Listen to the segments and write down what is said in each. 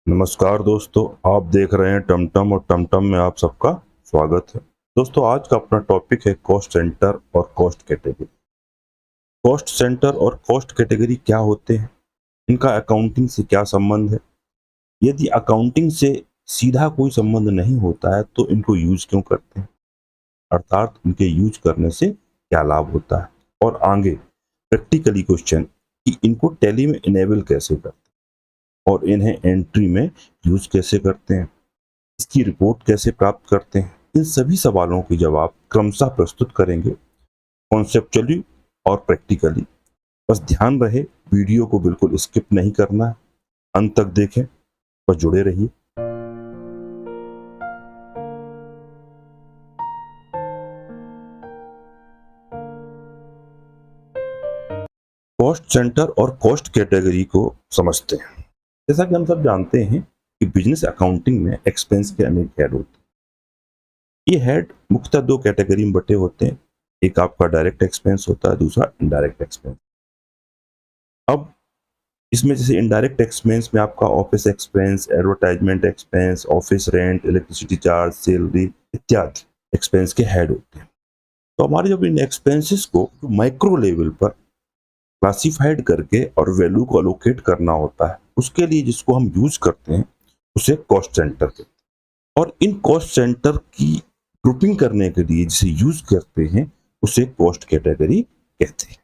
नमस्कार दोस्तों, आप देख रहे हैं टमटम और टमटम में आप सबका स्वागत है। दोस्तों, आज का अपना टॉपिक है कॉस्ट सेंटर और कॉस्ट कैटेगरी। कॉस्ट सेंटर और कॉस्ट कैटेगरी क्या होते हैं, इनका अकाउंटिंग से क्या संबंध है, यदि अकाउंटिंग से सीधा कोई संबंध नहीं होता है तो इनको यूज क्यों करते हैं, अर्थात इनके यूज करने से क्या लाभ होता है, और आगे प्रैक्टिकली क्वेश्चन कि इनको टैली में इनेबल कैसे करते हैं और इन्हें एंट्री में यूज कैसे करते हैं, इसकी रिपोर्ट कैसे प्राप्त करते हैं। इन सभी सवालों के जवाब क्रमशः प्रस्तुत करेंगे, कॉन्सेप्चुअली और प्रैक्टिकली। बस ध्यान रहे, वीडियो को बिल्कुल स्किप नहीं करना है, अंत तक देखें और जुड़े रहिए। कॉस्ट सेंटर और कॉस्ट कैटेगरी को समझते हैं। जैसा कि हम सब जानते हैं कि बिजनेस अकाउंटिंग में एक्सपेंस के अनेक हेड होते हैं। ये हेड मुख्यतः दो कैटेगरी में बटे होते हैं, एक आपका डायरेक्ट एक्सपेंस होता है, दूसरा इनडायरेक्ट एक्सपेंस। अब इसमें जैसे इनडायरेक्ट एक्सपेंस में आपका office expense, advertisement expense, office rent, electricity charge, salary इत्यादि एक्सपेंस के हेड होते हैं। तो हमारे जब इन एक्सपेंसेस को माइक्रो लेवल पर क्लासिफाइड करके और वैल्यू को अलोकेट करना होता है, उसके लिए जिसको हम यूज करते हैं उसे कॉस्ट सेंटर कहते हैं। और इन कॉस्ट सेंटर की ग्रुपिंग करने के लिए जिसे यूज करते हैं उसे कॉस्ट कैटेगरी कहते हैं।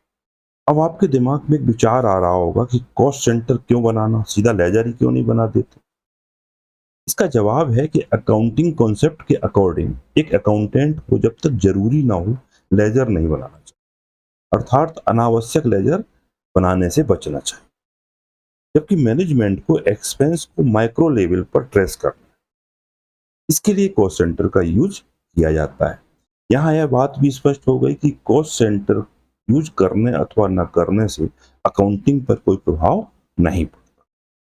अब आपके दिमाग में एक विचार आ रहा होगा कि कॉस्ट सेंटर क्यों बनाना, सीधा लेजर ही क्यों नहीं बना देते। इसका जवाब है कि अकाउंटिंग कॉन्सेप्ट के अकॉर्डिंग एक अकाउंटेंट को जब तक जरूरी ना हो लेजर नहीं बनाना चाहिए, अर्थात अनावश्यक लेजर बनाने से बचना चाहिए। जबकि मैनेजमेंट को एक्सपेंस को माइक्रो लेवल पर ट्रेस करना है, इसके लिए कॉस्ट सेंटर का यूज किया जाता है। यहाँ यह बात भी स्पष्ट हो गई कि कॉस्ट सेंटर यूज करने अथवा न करने से अकाउंटिंग पर कोई प्रभाव नहीं पड़ता।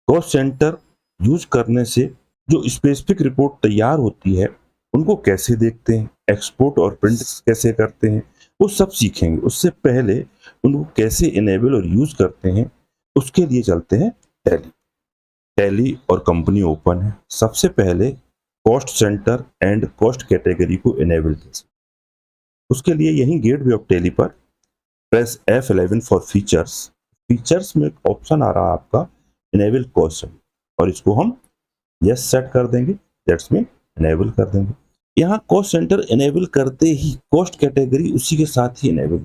कॉस्ट सेंटर यूज करने से जो स्पेसिफिक रिपोर्ट तैयार होती है उनको कैसे देखते हैं, एक्सपोर्ट और प्रिंट कैसे करते हैं, वो सब सीखेंगे। उससे पहले उनको कैसे इनेबल और यूज करते हैं उसके लिए चलते हैं टैली। टैली और कंपनी ओपन है। सबसे पहले cost centre and cost category को इनेबल कैसे, उसके लिए यही गेटवे ऑफ टैली पर press F11 for features. Features में एक ऑप्शन आ रहा है आपका इनेबल कॉस्ट सेंटर, और इसको हम यस सेट कर देंगे, दैट्स मीन इनेबल कर देंगे। यहाँ कॉस्ट सेंटर इनेबल करते ही कॉस्ट कैटेगरी उसी के साथ ही इनेबल।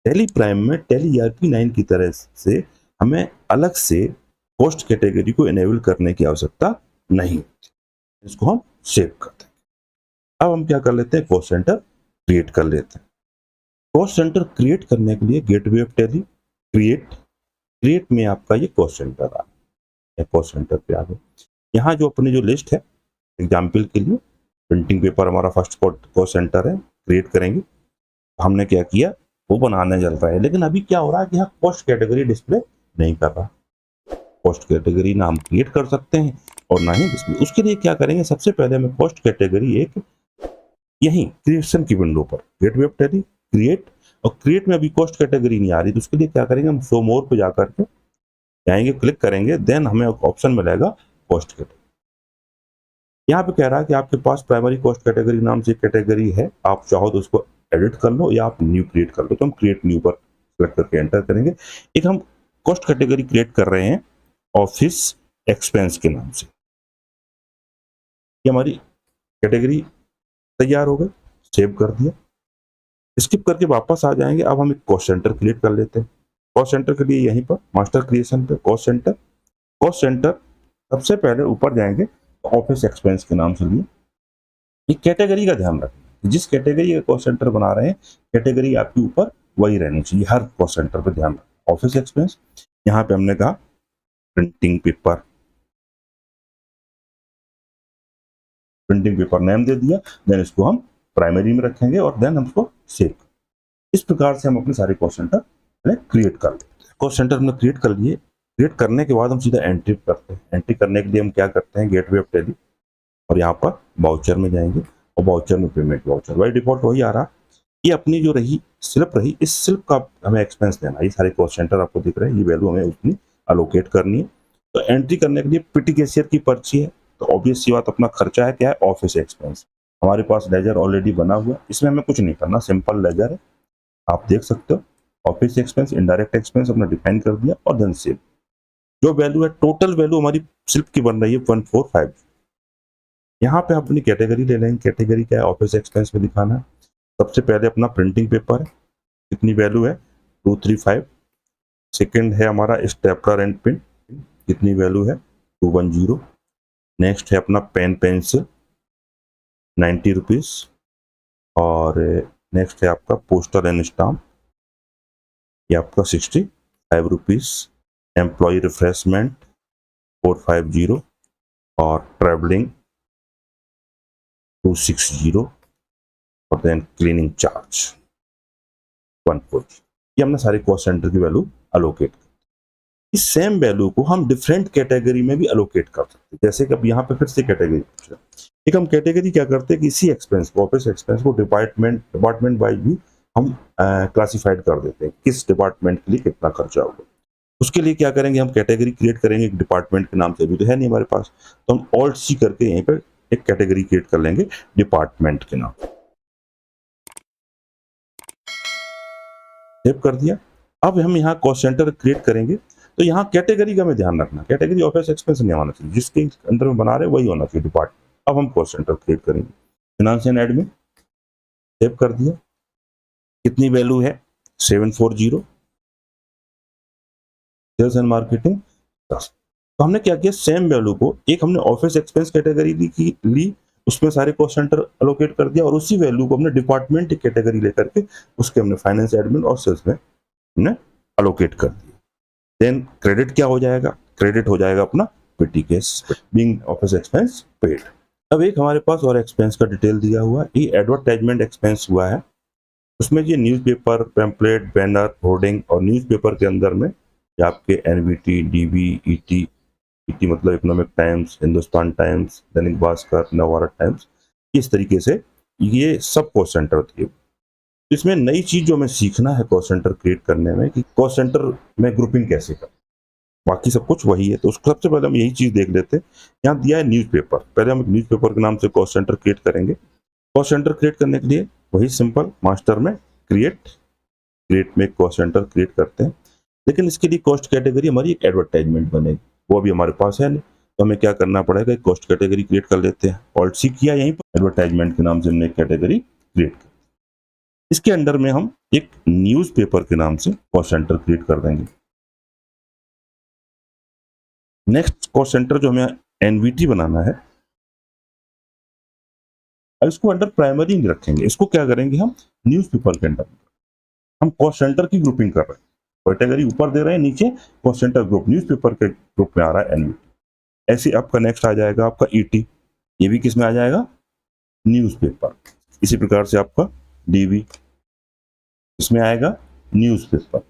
टैली प्राइम में टैली ERP9 की तरह से हमें अलग से कॉस्ट कैटेगरी को इनेबल करने की आवश्यकता नहीं होती। इसको हम सेव कर देंगे। अब हम क्या कर लेते हैं, कॉस्ट सेंटर क्रिएट कर लेते हैं। कॉस्ट सेंटर क्रिएट करने के लिए गेटवे ऑफ टैली क्रिएट में आपका ये कॉस्ट सेंटर आ गया, कॉस्ट सेंटर पे आ गए। यहाँ जो अपनी जो लिस्ट है, एग्जाम्पल के लिए प्रिंटिंग पेपर हमारा फर्स्ट कॉस्ट सेंटर है, क्रिएट करेंगे। हमने क्या किया, वो बनाने चल रहा है, लेकिन अभी क्या हो रहा है कि यहाँ कॉस्ट कैटेगरी डिस्प्ले नहीं कर रहा। कॉस्ट कैटेगरी ना हम क्रिएट कर सकते हैं और ना ही डिस्प्ले। उसके लिए क्या करेंगे, सबसे पहले हमें कॉस्ट कैटेगरी एक यही क्रिएशन की विंडो पर गेटवे ऑफ टैली क्रिएट, और क्रिएट में अभी कॉस्ट कैटेगरी नहीं आ रही, तो उसके लिए क्या करेंगे, हम शो मोर पे जाकर के जाएंगे, क्लिक करेंगे, देन हमें ऑप्शन मिलेगा कॉस्ट कैटेगरी। यहाँ पे कह रहा है कि आपके पास प्राइमरी कॉस्ट कैटेगरी नाम से कैटेगरी है, आप चाहो तो उसको एडिट कर लो या आप न्यू क्रिएट कर लो। तो हम क्रिएट न्यू पर सेलेक्ट करके एंटर करेंगे। एक हम कॉस्ट कैटेगरी क्रिएट कर रहे हैं ऑफिस एक्सपेंस के नाम से। ये हमारी कैटेगरी तैयार हो गई, सेव कर दिया, स्किप करके वापस आ जाएंगे। अब हम एक कॉस्ट सेंटर क्रिएट कर लेते हैं। कॉस्ट सेंटर के लिए यहीं पर मास्टर क्रिएशन पे कॉस्ट सेंटर सबसे पहले ऊपर जाएंगे, ऑफिस एक्सपेंस के नाम से लिए। एक कैटेगरी का ध्यान रखें, जिस कैटेगरी का कॉस्ट सेंटर बना रहे हैं कैटेगरी आपके ऊपर वही रहनी चाहिए, हर कॉस्ट सेंटर पे ध्यान रखें। ऑफिस एक्सपेंस, यहाँ पे हमने कहा प्रिंटिंग पेपर नेम दे दिया, देन इसको हम प्राइमरी में रखेंगे और देन हम इसको सेव। इस प्रकार से हम अपने सारे कॉस्ट सेंटर क्रिएट कर लेते हैं। कॉस्ट सेंटर हमने क्रिएट कर लिए। क्रिएट करने के बाद हम सीधा एंट्री करते हैं। एंट्री करने के लिए हम क्या करते हैं, गेटवे ऑफ टैली और यहाँ पर वाउचर में जाएंगे और वाउचर में पेमेंट वाउचर बाय डिफॉल्ट वही आ रहा। ये अपनी जो रही स्लिप रही, इस स्लिप का हमें एक्सपेंस देना। ये सारे कॉस्ट सेंटर आपको दिख रहे हैं, ये वैल्यू हमें उतनी अलोकेट करनी है। तो एंट्री करने के लिए पिटी कैशियर की पर्ची है, तो ऑब्वियस सी बात अपना खर्चा है क्या है, ऑफिस एक्सपेंस। हमारे पास लेजर ऑलरेडी बना हुआ है, इसमें हमें कुछ नहीं करना, सिंपल लेजर है, आप देख सकते हो। ऑफिस एक्सपेंस, इनडायरेक्ट एक्सपेंस अपना डिफाइन कर दिया और देन सेव। जो वैल्यू है, टोटल वैल्यू हमारी स्लिप की बन रही है 145। यहाँ पे हम अपनी कैटेगरी ले लेंगे। कैटेगरी क्या है, ऑफिस एक्सपेंस में दिखाना है। सबसे पहले अपना प्रिंटिंग पेपर है, कितनी वैल्यू है 235। सेकंड है हमारा स्टेपलर एंड पिन, कितनी वैल्यू है 210। नेक्स्ट है अपना पेन पेंसिल 90 रुपीज। और नेक्स्ट है आपका पोस्टर एंड स्टाम्प, ये आपका 65 रुपीज। एम्प्लॉय रिफ्रेशमेंट 450 और ट्रैवलिंग 260 और देन क्लीनिंग चार्ज 140। ये हमने सारे कॉस्ट सेंटर की वैल्यू अलोकेट। इस सेम वैल्यू को हम डिफरेंट कैटेगरी में भी अलोकेट कर सकते हैं। जैसे कि अब यहाँ पे फिर से कैटेगरी पूछ रहा है, एक हम कैटेगरी क्या करते हैं कि इसी एक्सपेंस को, ऑफिस एक्सपेंस को डिपार्टमेंट वाइज भी हम क्लासिफाइड कर देते हैं, किस डिपार्टमेंट के लिए कितना खर्चा होगा। उसके लिए क्या करेंगे, हम कैटेगरी क्रिएट करेंगे एक डिपार्टमेंट के नाम से, भी तो है नहीं हमारे पास, तो हम ऑल्ट सी करके यहीं पर एक कैटेगरी क्रिएट कर लेंगे डिपार्टमेंट के नाम। सेव कर दिया। अब हम यहाँ कॉस्ट सेंटर क्रिएट करेंगे, तो यहाँ कैटेगरी का हमें ध्यान रखना, कैटेगरी ऑफिस एक्सपेंस नहीं होना चाहिए, जिसके अंदर में बना रहे वही होना चाहिए डिपार्टमेंट। अब हम कॉस्ट सेंटर क्रिएट करेंगे, फाइनेंस एंड एडमिन, सेव कर दिया। कितनी वैल्यू है 740। Sales and marketing 10। तो हमने क्या किया, सेम वैल्यू को एक हमने ऑफिस एक्सपेंस कैटेगरी ली, उसमें सारे कॉस्ट सेंटर अलोकेट कर दिया, और उसी वैल्यू को हमने डिपार्टमेंट कैटेगरी लेकर के उसके हमने फाइनेंस एडमिन और सेल्स में हमने अलोकेट कर दिया। देन क्रेडिट क्या हो जाएगा, क्रेडिट हो जाएगा अपना पेटी case being office expense paid. अब एक हमारे पास और एक्सपेंस का डिटेल दिया हुआ है, ये एडवर्टाइजमेंट एक्सपेंस हुआ है। उसमें ये न्यूज़पेपर, पैम्पलेट, बैनर, होर्डिंग, और न्यूज़पेपर के अंदर में ये आपके एनवीटी, डीवी, ईटी मतलब economic times, Hindustan times, Dainik Bhaskar, Navbharat times, इस तरीके से ये सब कॉस्ट सेंटर थे। इसमें नई चीज जो हमें सीखना है कॉस्ट सेंटर क्रिएट करने में, कि कॉस्ट सेंटर में ग्रुपिंग कैसे करें। बाकी सब कुछ वही है, तो उसको सबसे पहले हम यही चीज देख लेते हैं। यहाँ दिया है न्यूज़पेपर, पहले हम न्यूज़पेपर के नाम से कॉस्ट सेंटर क्रिएट करेंगे। कॉस्ट सेंटर क्रिएट करने के लिए वही सिंपल मास्टर में क्रिएट में कॉस्ट सेंटर क्रिएट करते हैं, लेकिन इसके लिए कॉस्ट कैटेगरी हमारी एक एडवर्टाइजमेंट बनेगी, वो अभी हमारे पास है नहीं, तो हमें क्या करना पड़ेगा, एक कॉस्ट कैटेगरी क्रिएट कर लेते हैं। ऑल्ट सी किया, यहीं पर एडवर्टाइजमेंट के नाम से हमने एक कैटेगरी क्रिएट की। इसके अंडर में हम एक न्यूज़पेपर के नाम से कॉस्ट सेंटर क्रिएट कर देंगे। नेक्स्ट कॉस्ट सेंटर जो हमें एनवीटी बनाना है, अब इसको अंडर प्राइमरी नहीं रखेंगे, इसको क्या करेंगे, हम न्यूज़पेपर के अंडर हम कॉस्ट सेंटर की ग्रुपिंग कर रहे हैं। कैटेगरी ऊपर दे रहे हैं, नीचे कॉस्ट सेंटर ग्रुप न्यूज़पेपर के ग्रुप में आ रहा है एनवीटी। ऐसे आपका नेक्स्ट आ जाएगा आपका ईटी, ये भी किस में आ जाएगा, न्यूज़पेपर। इसी प्रकार से आपका डीवी, इसमें आएगा न्यूज़पेपर,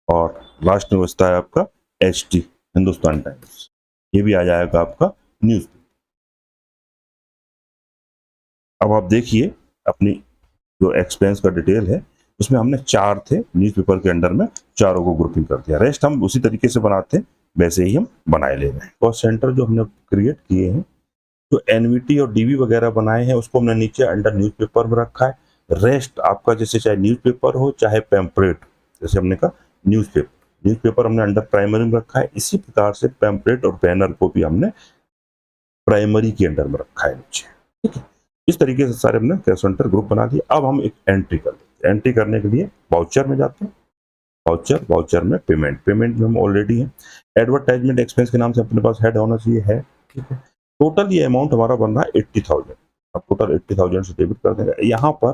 और लास्ट में बचता है आपका एचटी, हिंदुस्तान टाइम्स, ये भी आ जाएगा आपका न्यूज़पेपर। अब आप देखिए अपनी जो एक्सपेंस का डिटेल है, उसमें हमने 4 थे न्यूज़पेपर के अंडर में, चारों को ग्रुपिंग कर दिया। रेस्ट हम उसी तरीके से बनाते हैं, वैसे ही हम बनाए ले रहे हैं। कॉस्ट सेंटर जो हमने क्रिएट किए हैं, जो एनवीटी और डीवी वगैरह बनाए हैं, उसको हमने नीचे अंडर न्यूज़पेपर में रखा है। रेस्ट आपका जैसे चाहे न्यूज़पेपर हो चाहे पैम्पलेट, जैसे हमने कहा न्यूज़पेपर हमने अंडर प्राइमरी में रखा है, इसी प्रकार से पैम्पलेट और बैनर को भी हमने प्राइमरी के अंडर में रखा है नीचे। ठीक है, इस तरीके से सारे हमने कॉस्ट सेंटर ग्रुप बना दिए। अब हम एक एंट्री कर लेते हैं। एंट्री करने के लिए वाउचर में जाते हैं, वाउचर में पेमेंट में हम ऑलरेडी हैं। एडवर्टाइजमेंट एक्सपेंस के नाम से अपने पास हेड होना चाहिए है। ठीक है, टोटल ये अमाउंट हमारा बन रहा है 80,000। अब टोटल 80,000 से डेबिट कर देंगे। यहाँ पर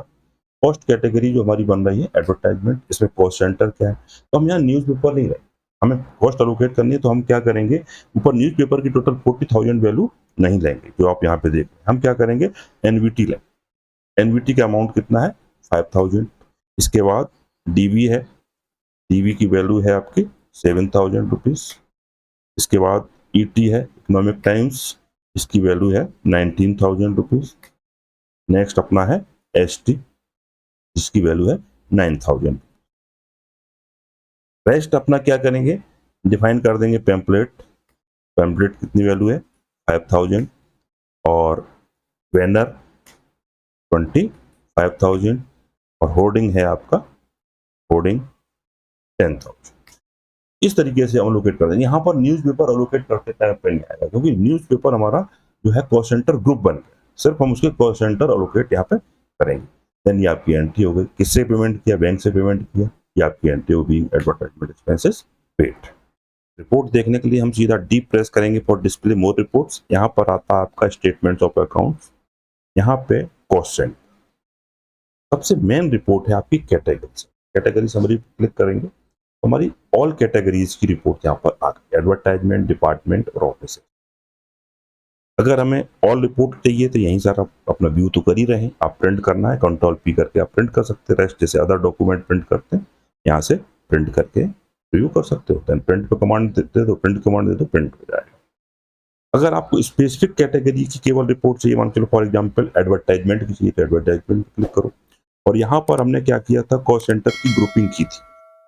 कॉस्ट कैटेगरी जो हमारी बन रही है एडवर्टाइजमेंट, इसमें कॉस्ट सेंटर क्या है, तो हम यहाँ न्यूज़पेपर नहीं रहे, हमें कॉस्ट अलोकेट करनी है, तो हम क्या करेंगे, ऊपर न्यूज़पेपर की टोटल 40,000 वैल्यू नहीं लेंगे जो आप यहाँ पे देख रहे हैं। हम क्या करेंगे, एनवीटी लेंगे। एनवीटी का अमाउंट कितना है 5,000। इसके बाद डीवी है, डीवी की वैल्यू है आपकी 7,000 रुपीज। इसके बाद ईटी है, इकोनॉमिक टाइम्स, इसकी वैल्यू है 19,000 रुपीज। नेक्स्ट अपना है एसटी, जिसकी वैल्यू है 9,000। रेस्ट अपना क्या करेंगे, डिफाइन कर देंगे पैम्पलेट, पैम्पलेट कितनी वैल्यू है 5000 और बैनर 25,000 और होर्डिंग है आपका होर्डिंग 10,000। इस तरीके से हम अलोकेट कर देंगे। यहाँ पर न्यूज़पेपर अलोकेट करते टाइम पे नहीं आएगा क्योंकि न्यूज़पेपर हमारा जो है कॉस्ट सेंटर ग्रुप बन गया, सिर्फ हम उसके कॉस्ट सेंटर अलोकेट यहाँ पे करेंगे। देन ये आपकी एंट्री हो गई, किससे पेमेंट किया, बैंक से पेमेंट किया, ये आपकी एंट्री होगी एडवर्टाइजमेंट एक्सपेंसेस पेड। रिपोर्ट देखने के लिए हम सीधा डी प्रेस करेंगे फॉर डिस्प्ले मोर रिपोर्ट्स। यहाँ पर आता है आपका स्टेटमेंट्स ऑफ अकाउंट्स, यहाँ पे कॉस्ट सेंटर। सबसे मेन रिपोर्ट है आपकी कैटेगरी, कैटेगरी समरी क्लिक करेंगे, हमारी ऑल कैटेगरीज की रिपोर्ट यहाँ पर आ गई, एडवर्टाइजमेंट, डिपार्टमेंट और ऑफिस। अगर हमें ऑल रिपोर्ट चाहिए तो यहीं सर आप अपना व्यू तो कर ही रहे हैं, आप प्रिंट करना है कंट्रोल पी करके आप प्रिंट कर सकते हैं। रेस्ट जैसे अदर डॉक्यूमेंट प्रिंट करते हैं यहाँ से प्रिंट करके रिव्यू कर सकते हो। देन प्रिंट पे कमांड देते हो, प्रिंट कमांड दे दो, प्रिंट हो जाएगा। अगर आपको स्पेसिफिक कैटेगरी की केवल रिपोर्ट चाहिए, मान चलो फॉर एग्जांपल एडवर्टाइजमेंट की चाहिए तो एडवर्टाइजमेंट क्लिक करो। और यहाँ पर हमने क्या किया था, कॉस्ट सेंटर की ग्रुपिंग की थी,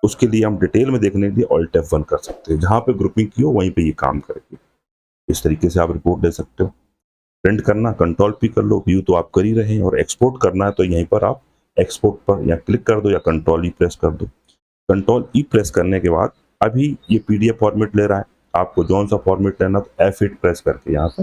उसके लिए हम डिटेल में देखने के लिए ऑल्ट F1 कर सकते हैं। जहाँ पे ग्रुपिंग की हो वहीं पे ये काम करेगी। इस तरीके से आप रिपोर्ट दे सकते हो। प्रिंट करना कंट्रोल पी कर लो, व्यू तो आप कर ही रहे हैं, और एक्सपोर्ट करना है तो यहीं पर आप एक्सपोर्ट पर या क्लिक कर दो या कंट्रोल ई प्रेस कर दो। कंट्रोल ई प्रेस करने के बाद अभी ये PDF फॉर्मेट ले रहा है, आपको जौन सा फॉर्मेट लेना तो F8 प्रेस करके यहाँ से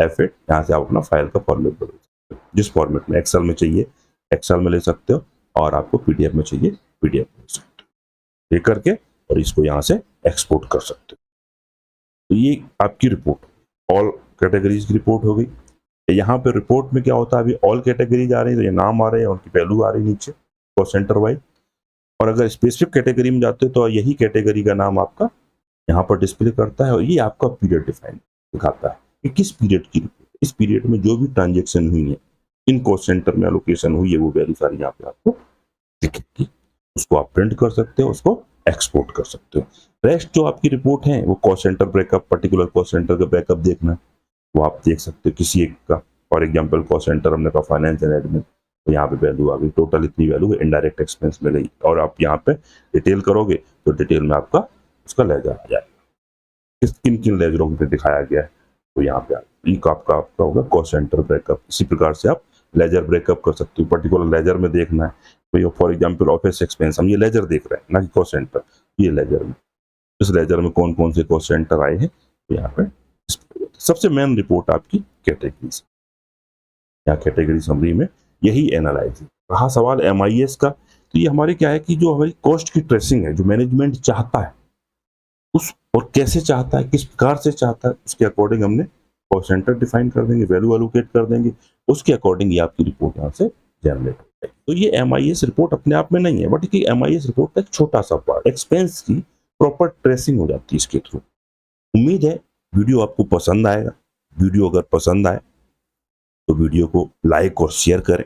F8, यहाँ से आप अपना फाइल का फॉर्मेट बदल सकते हो। जिस फॉर्मेट में एक्सेल में चाहिए एक्सेल में ले सकते हो, और आपको PDF में चाहिए PDF में ले सकते हो। ये करके और इसको यहाँ से एक्सपोर्ट कर सकते हो। तो ये आपकी रिपोर्ट ऑल कैटेगरीज की रिपोर्ट हो गई। यहाँ पे रिपोर्ट में क्या होता है, अभी ऑल कैटेगरीज आ रही है तो ये नाम आ रहे हैं, उनकी वैल्यू आ रही है नीचे कॉस्ट सेंटर वाइज। और अगर स्पेसिफिक कैटेगरी में जाते हो तो यही कैटेगरी का नाम आपका यहाँ पर डिस्प्ले करता है, और ये आपका पीरियड डिफाइन दिखाता है कि किस पीरियड की रिपोर्ट, इस पीरियड में जो भी ट्रांजेक्शन हुई है, इन कॉस्ट सेंटर में एलोकेशन हुई है, वो वैल्यू सारी यहाँ पे आपको दिखेगी। उसको आप प्रिंट कर सकते हो, उसको एक्सपोर्ट कर सकते हो। रेस्ट जो आपकी रिपोर्ट है वो cost centre breakup, particular cost centre का ब्रेकअप देखना है वो आप देख सकते हो किसी एक का। फॉर एग्जांपल कॉस्ट सेंटर हमने कहा फाइनेंस एंड एडमिन, तो यहाँ पे वैल्यू आ गई, टोटल इतनी वैल्यू है, इनडायरेक्ट एक्सपेंस में गई। और आप यहाँ पे डिटेल करोगे तो डिटेल में आपका उसका लेजर आ जाएगा, किन किन लेजरों पे दिखाया गया है, तो यहाँ पे आपका होगा कॉस्ट सेंटर ब्रेकअप। इसी प्रकार से आप लेजर ब्रेकअप कर सकते हो। पर्टिकुलर लेजर में देखना है, तो फॉर एग्जाम्पल ऑफिस एक्सपेंस, हम ये लेजर देख रहे हैं ना कि कॉस्ट सेंटर, ये लेजर में, इस लेजर में कौन कौन से कॉस्ट सेंटर आए हैं, तो यहाँ पे सबसे मेन रिपोर्ट आपकी कैटेगरीज, यहाँ कैटेगरी समरी में यही एनालाइज है। रहा सवाल MIS का, तो ये हमारे क्या है कि जो हमारी कॉस्ट की ट्रेसिंग है, जो मैनेजमेंट चाहता है उस, और कैसे चाहता है, किस प्रकार से चाहता है, उसके अकॉर्डिंग हमने कॉस्ट सेंटर डिफाइन कर देंगे, वैल्यू एलोकेट कर देंगे, उसके अकॉर्डिंग ये आपकी रिपोर्ट यहाँ से जनरेट हो जाएगी। तो ये MIS रिपोर्ट अपने आप में नहीं है, बट MIS रिपोर्ट का एक छोटा सा पार्ट, एक्सपेंस की प्रॉपर ट्रेसिंग हो जाती है इसके थ्रू। उम्मीद है वीडियो आपको पसंद आएगा। वीडियो अगर पसंद आए तो वीडियो को लाइक और शेयर करें,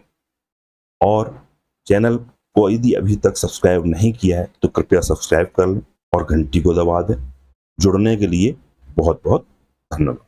और चैनल को यदि अभी तक सब्सक्राइब नहीं किया है तो कृपया सब्सक्राइब कर लें और घंटी को दबा दें। जुड़ने के लिए बहुत बहुत धन्यवाद।